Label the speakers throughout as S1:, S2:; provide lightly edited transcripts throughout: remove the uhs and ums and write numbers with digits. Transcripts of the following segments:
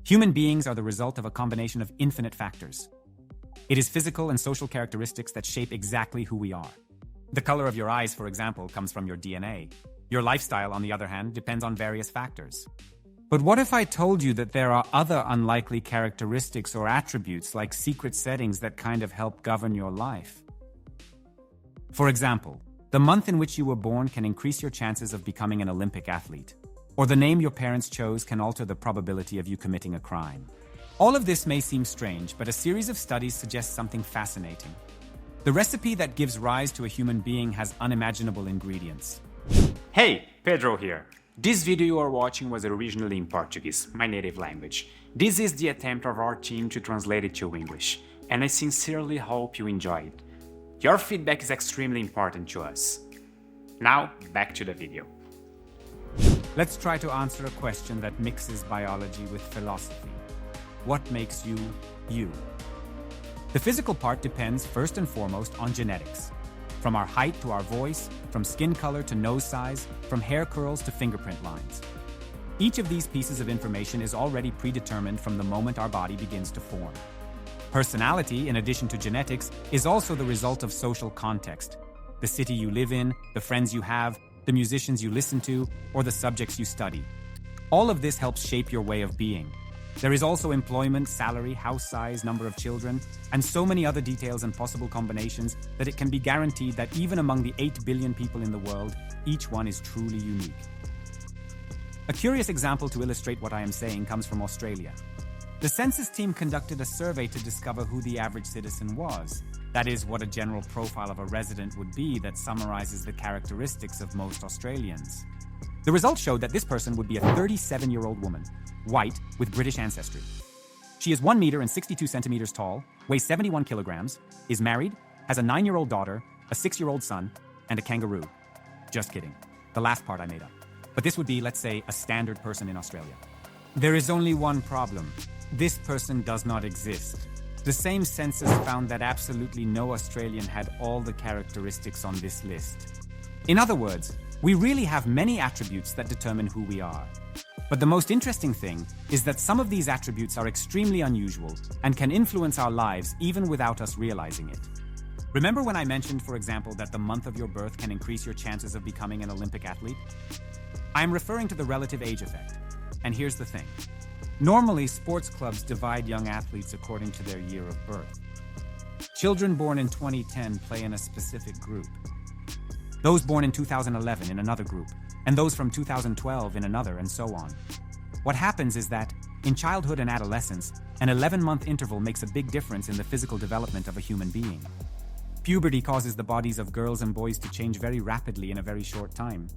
S1: Human beings are the result of a combination of infinite factors. It is physical and social characteristics that shape exactly who we are. The color of your eyes, for example, comes from your DNA. Your lifestyle, on the other hand, depends on various factors. But what if I told you that there are other unlikely characteristics or attributes like secret settings that kind of help govern your life? For example, the month in which you were born can increase your chances of becoming an Olympic athlete. Or the name your parents chose can alter the probability of you committing a crime. All of this may seem strange, but a series of studies suggests something fascinating. The recipe that gives rise to a human being has unimaginable ingredients.
S2: Hey, Pedro here. This video you are watching was originally in Portuguese, my native language. This is the attempt of our team to translate it to English, and I sincerely hope you enjoy it. Your feedback is extremely important to us. Now, back to the video.
S1: Let's try to answer a question that mixes biology with philosophy. What makes you, you? The physical part depends first and foremost on genetics. From our height to our voice, from skin color to nose size, from hair curls to fingerprint lines. Each of these pieces of information is already predetermined from the moment our body begins to form. Personality, in addition to genetics, is also the result of social context. The city you live in, the friends you have, the musicians you listen to, or the subjects you study. All of this helps shape your way of being. There is also employment, salary, house size, number of children, and so many other details and possible combinations that it can be guaranteed that even among the 8 billion people in the world, each one is truly unique. A curious example to illustrate what I am saying comes from Australia. The census team conducted a survey to discover who the average citizen was. That is, what a general profile of a resident would be that summarizes the characteristics of most Australians. The results showed that this person would be a 37-year-old woman, white, with British ancestry. She is 1 meter and 62 centimeters tall, weighs 71 kilograms, is married, has a 9-year-old daughter, a 6-year-old son, and a kangaroo. Just kidding. The last part I made up. But this would be, let's say, a standard person in Australia. There is only one problem. This person does not exist. The same census found that absolutely no Australian had all the characteristics on this list. In other words, we really have many attributes that determine who we are. But the most interesting thing is that some of these attributes are extremely unusual and can influence our lives even without us realizing it. Remember when I mentioned, for example, that the month of your birth can increase your chances of becoming an Olympic athlete? I am referring to the relative age effect. And here's the thing. Normally, sports clubs divide young athletes according to their year of birth. Children born in 2010 play in a specific group. Those born in 2011 in another group, and those from 2012 in another, and so on. What happens is that, in childhood and adolescence, an 11-month interval makes a big difference in the physical development of a human being. Puberty causes the bodies of girls and boys to change very rapidly in a very short time.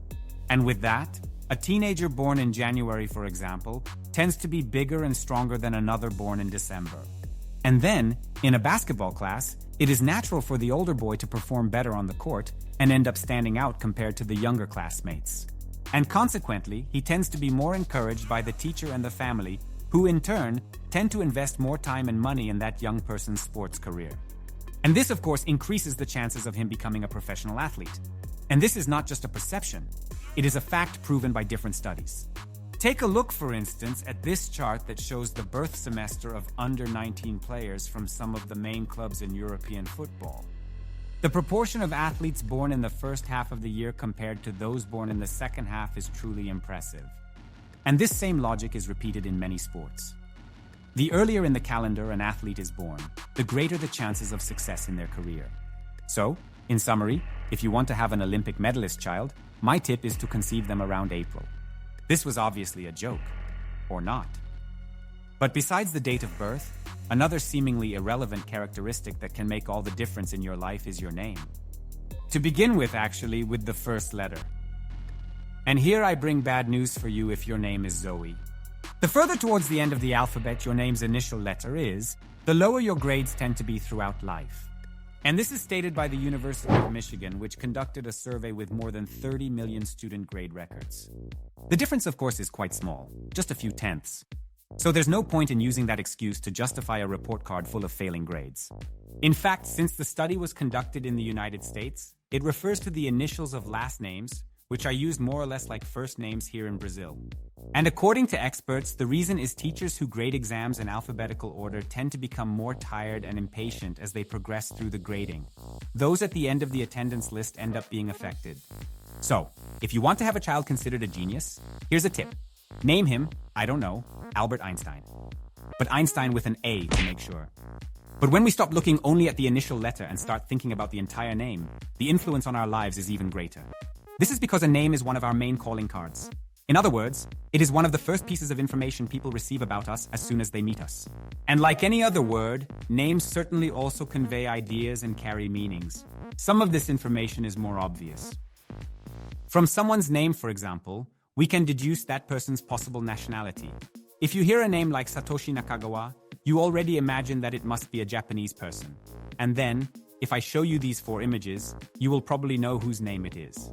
S1: And with that, a teenager born in January, for example, tends to be bigger and stronger than another born in December. And then, in a basketball class, it is natural for the older boy to perform better on the court and end up standing out compared to the younger classmates. And consequently, he tends to be more encouraged by the teacher and the family, who in turn tend to invest more time and money in that young person's sports career. And this, of course, increases the chances of him becoming a professional athlete. And this is not just a perception. It is a fact proven by different studies. Take a look, for instance, at this chart that shows the birth semester of under-19 players from some of the main clubs in European football. The proportion of athletes born in the first half of the year compared to those born in the second half is truly impressive. And this same logic is repeated in many sports. The earlier in the calendar an athlete is born, the greater the chances of success in their career. So, in summary, if you want to have an Olympic medalist child, my tip is to conceive them around April. This was obviously a joke, or not. But besides the date of birth, another seemingly irrelevant characteristic that can make all the difference in your life is your name. To begin with, actually, with the first letter. And here I bring bad news for you if your name is Zoe. The further towards the end of the alphabet your name's initial letter is, the lower your grades tend to be throughout life. And this is stated by the University of Michigan, which conducted a survey with more than 30 million student grade records. The difference, of course, is quite small, just a few tenths. So there's no point in using that excuse to justify a report card full of failing grades. In fact, since the study was conducted in the United States, it refers to the initials of last names, which are used more or less like first names here in Brazil. And according to experts, the reason is teachers who grade exams in alphabetical order tend to become more tired and impatient as they progress through the grading. Those at the end of the attendance list end up being affected. So, if you want to have a child considered a genius, here's a tip. Name him, I don't know, Albert Einstein. But Einstein with an A to make sure. But when we stop looking only at the initial letter and start thinking about the entire name, the influence on our lives is even greater. This is because a name is one of our main calling cards. In other words, it is one of the first pieces of information people receive about us as soon as they meet us. And like any other word, names certainly also convey ideas and carry meanings. Some of this information is more obvious. From someone's name, for example, we can deduce that person's possible nationality. If you hear a name like Satoshi Nakagawa, you already imagine that it must be a Japanese person. And then, if I show you these 4 images, you will probably know whose name it is.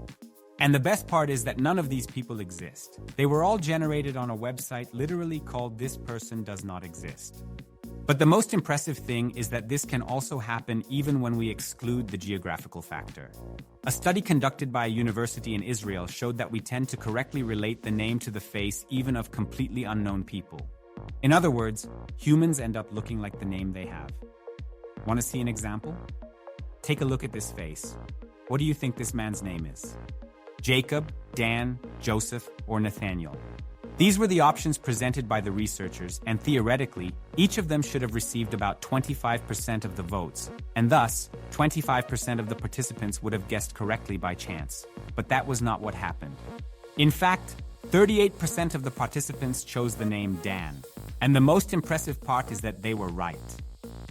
S1: And the best part is that none of these people exist. They were all generated on a website literally called This Person Does Not Exist. But the most impressive thing is that this can also happen even when we exclude the geographical factor. A study conducted by a university in Israel showed that we tend to correctly relate the name to the face even of completely unknown people. In other words, humans end up looking like the name they have. Want to see an example? Take a look at this face. What do you think this man's name is? Jacob, Dan, Joseph, or Nathaniel? These were the options presented by the researchers, and theoretically, each of them should have received about 25% of the votes, and thus, 25% of the participants would have guessed correctly by chance. But that was not what happened. In fact, 38% of the participants chose the name Dan, and the most impressive part is that they were right.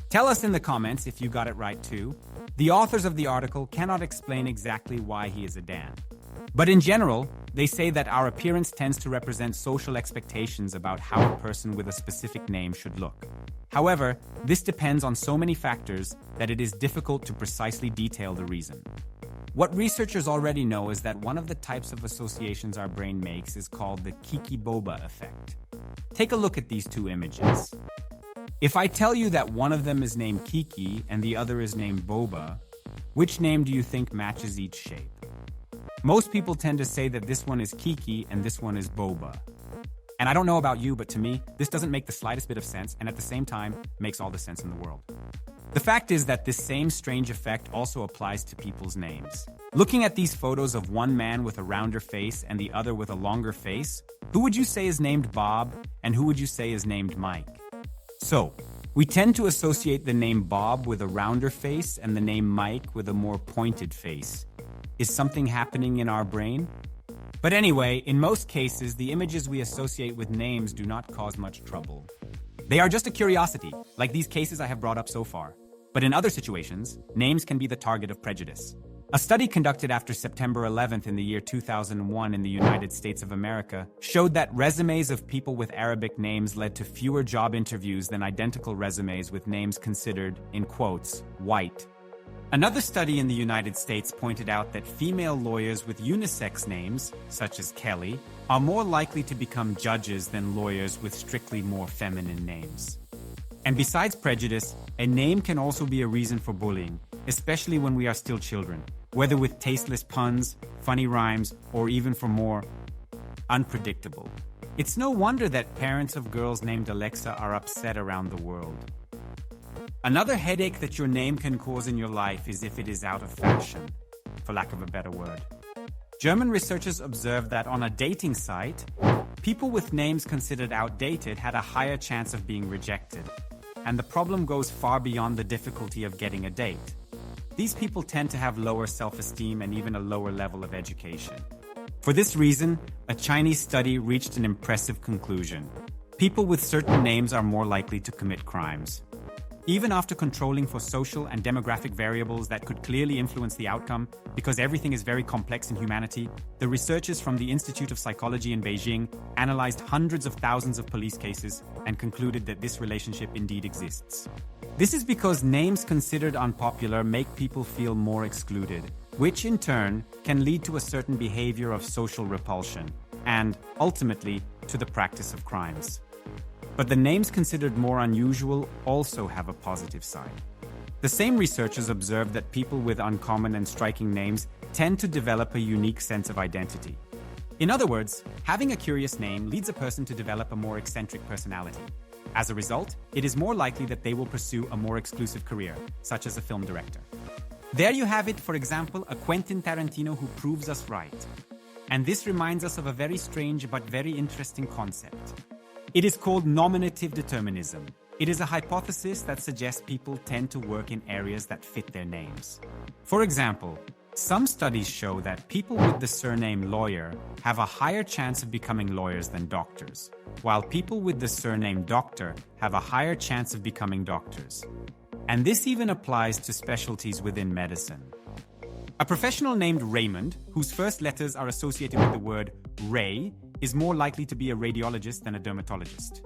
S1: Tell us in the comments if you got it right too. The authors of the article cannot explain exactly why he is a Dan. But in general, they say that our appearance tends to represent social expectations about how a person with a specific name should look. However, this depends on so many factors that it is difficult to precisely detail the reason. What researchers already know is that one of the types of associations our brain makes is called the Kiki-Boba effect. Take a look at these 2 images. If I tell you that one of them is named Kiki and the other is named Boba, which name do you think matches each shape? Most people tend to say that this one is Kiki and this one is Boba. And I don't know about you, but to me, this doesn't make the slightest bit of sense and at the same time makes all the sense in the world. The fact is that this same strange effect also applies to people's names. Looking at these photos of one man with a rounder face and the other with a longer face, who would you say is named Bob and who would you say is named Mike? So, we tend to associate the name Bob with a rounder face and the name Mike with a more pointed face. Is something happening in our brain? But anyway, in most cases, the images we associate with names do not cause much trouble. They are just a curiosity, like these cases I have brought up so far. But in other situations, names can be the target of prejudice. A study conducted after September 11th in the year 2001 in the United States of America showed that resumes of people with Arabic names led to fewer job interviews than identical resumes with names considered, in quotes, white. Another study in the United States pointed out that female lawyers with unisex names, such as Kelly, are more likely to become judges than lawyers with strictly more feminine names. And besides prejudice, a name can also be a reason for bullying, especially when we are still children, whether with tasteless puns, funny rhymes, or even for more unpredictable. It's no wonder that parents of girls named Alexa are upset around the world. Another headache that your name can cause in your life is if it is out of fashion, for lack of a better word. German researchers observed that on a dating site, people with names considered outdated had a higher chance of being rejected. And the problem goes far beyond the difficulty of getting a date. These people tend to have lower self-esteem and even a lower level of education. For this reason, a Chinese study reached an impressive conclusion. People with certain names are more likely to commit crimes. Even after controlling for social and demographic variables that could clearly influence the outcome, because everything is very complex in humanity, the researchers from the Institute of Psychology in Beijing analyzed hundreds of thousands of police cases and concluded that this relationship indeed exists. This is because names considered unpopular make people feel more excluded, which in turn can lead to a certain behavior of social repulsion and, ultimately, to the practice of crimes. But the names considered more unusual also have a positive side. The same researchers observed that people with uncommon and striking names tend to develop a unique sense of identity. In other words, having a curious name leads a person to develop a more eccentric personality. As a result, it is more likely that they will pursue a more exclusive career, such as a film director. There you have it, for example, a Quentin Tarantino who proves us right. And this reminds us of a very strange but very interesting concept. It is called nominative determinism. It is a hypothesis that suggests people tend to work in areas that fit their names. For example, some studies show that people with the surname lawyer have a higher chance of becoming lawyers than doctors, while people with the surname doctor have a higher chance of becoming doctors. And this even applies to specialties within medicine. A professional named Raymond, whose first letters are associated with the word Ray, is more likely to be a radiologist than a dermatologist.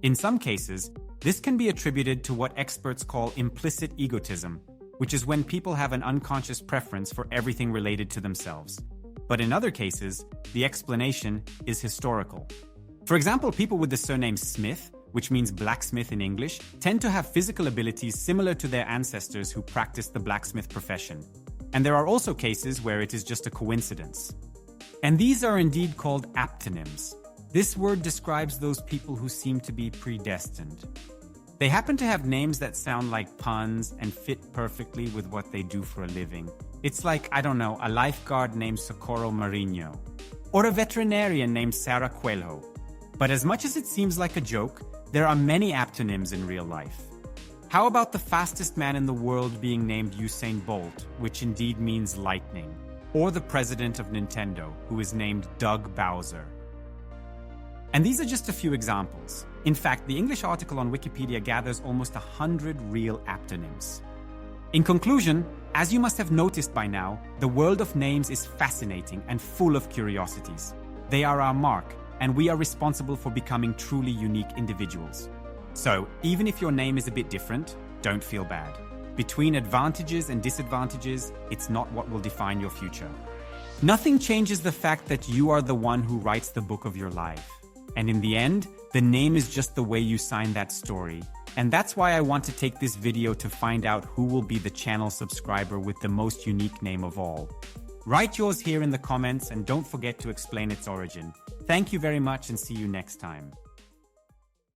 S1: In some cases, this can be attributed to what experts call implicit egotism, which is when people have an unconscious preference for everything related to themselves. But in other cases, the explanation is historical. For example, people with the surname Smith, which means blacksmith in English, tend to have physical abilities similar to their ancestors who practiced the blacksmith profession. And there are also cases where it is just a coincidence. And these are indeed called aptonyms. This word describes those people who seem to be predestined. They happen to have names that sound like puns and fit perfectly with what they do for a living. It's like, I don't know, a lifeguard named Socorro Marino, or a veterinarian named Sarah Coelho. But as much as it seems like a joke, there are many aptonyms in real life. How about the fastest man in the world being named Usain Bolt, which indeed means lightning? Or the president of Nintendo, who is named Doug Bowser? And these are just a few examples. In fact, the English article on Wikipedia gathers almost 100 real aptonyms. In conclusion, as you must have noticed by now, the world of names is fascinating and full of curiosities. They are our mark, and we are responsible for becoming truly unique individuals. So, even if your name is a bit different, don't feel bad. Between advantages and disadvantages, it's not what will define your future. Nothing changes the fact that you are the one who writes the book of your life. And in the end, the name is just the way you sign that story. And that's why I want to take this video to find out who will be the channel subscriber with the most unique name of all. Write yours here in the comments and don't forget to explain its origin. Thank you very much and see you next time.